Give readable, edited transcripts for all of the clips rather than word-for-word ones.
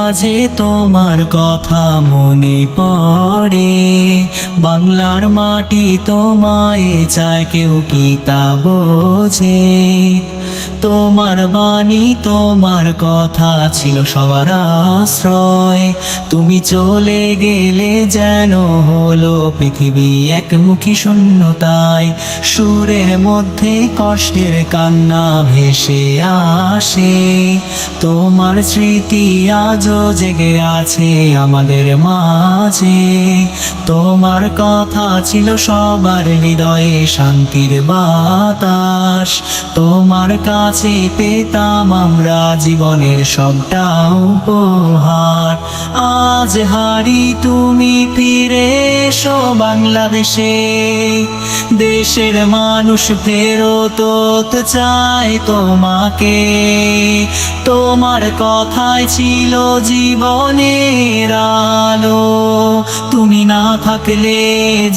মাঝে তোমার কথা মনে পড়ে। বাংলার মাটি তোমায় চায়, কেউ কি তা বোঝে? তোমার বাণী তোমার কথা ছিল সবার আশ্রয়। তুমি চলে গেলে যেন হলো পৃথিবী একমুখী শূন্যতায়। সুরের মধ্যে কষ্টের কান্না ভেসে আসে, তোমার স্মৃতি আজও জেগে আছে আমাদের মাঝে। তোমার কথা ছিল সবার হৃদয়ে শান্তির বাতাস। তোমার কাছে পেতাম আমরা জীবনের সবটা উপহার। আজ হারি তুমি ফিরে এসো বাংলাদেশে। দেশের মানুষ ফেরত চায় তোমাকে। তোমার কথাই ছিল জীবনের আলো। তুমি না থাকলে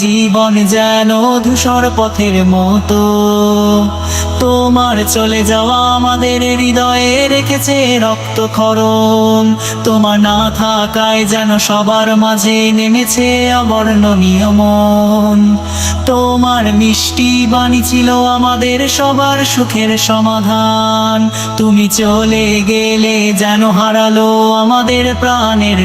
জীবন যেন ধূসর পথের মতো। তোমার চলে যাওয়া আমাদের হৃদয়ে রেখেছে রক্তক্ষরণ। তোমার না থাকায় যেন সবার মাঝে নেমেছে অবর্ণনীয় মন। তোমার মিষ্টি বাণী ছিল আমাদের সবার সুখের সমাধান। তুমি চলে গেলে যেন হারালো আমাদের প্রাণের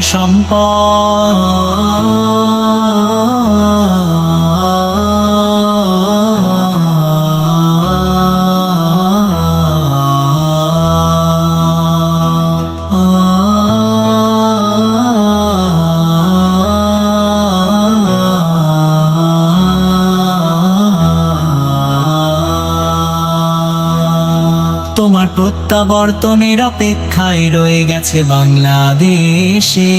তোমার প্রত্যাবর্তনের অপেক্ষায় রয়ে গেছে বাংলাদেশে।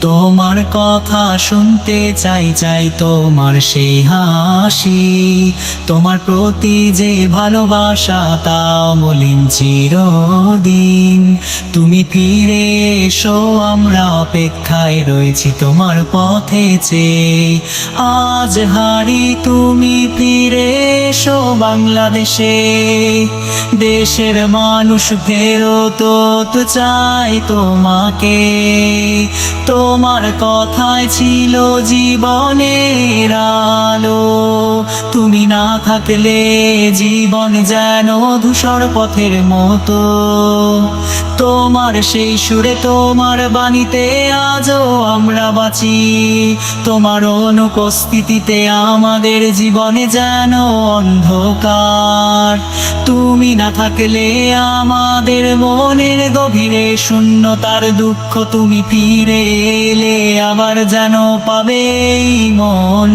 তোমার কথা শুনতে চাই চাই তোমার সেই হাসি। তোমার প্রতি যে ভালোবাসা তা অমলিন চিরদিন। তুমি ফিরে এসো, আমরা অপেক্ষায় রয়েছি তোমার পথে চেয়ে। আজ হারি তুমি ফিরে এসো বাংলাদেশে। দেশের মানুষ ফেরত চায় তোমাকে। তোমার কথাই ছিল জীবনের আলো। তুমি না থাকলে জীবন যেন ধূসর পথের মতো। তোমার সেই সুরে তোমার বাণীতে আজও আমরা বাঁচি। তোমার অনুপস্থিতিতে আমাদের জীবনে যেন অন্ধকার। তুমি না থাকলে আমাদের মনের গভীরে শূন্যতার দুঃখ। তুমি ফিরে এলে আবার যেন পাবে এই মন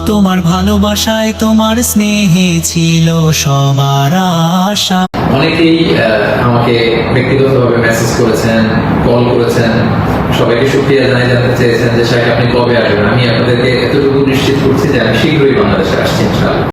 তোমার ভালোবাসায় তোমার স্নেহে ছিল সবার আশা। অনেকেই আমাকে ব্যক্তিগতভাবে মেসেজ করেছেন, কল করেছেন, সবাইকে শুকরিয়া জানাই, জানতে চেয়েছেন যে শাইখ আপনি কবে আসবেন। আমি আপনাদেরকে এতটুকু নিশ্চিত করছি যে আমি শীঘ্রই বাংলাদেশে আসছি ইনশাআল্লাহ।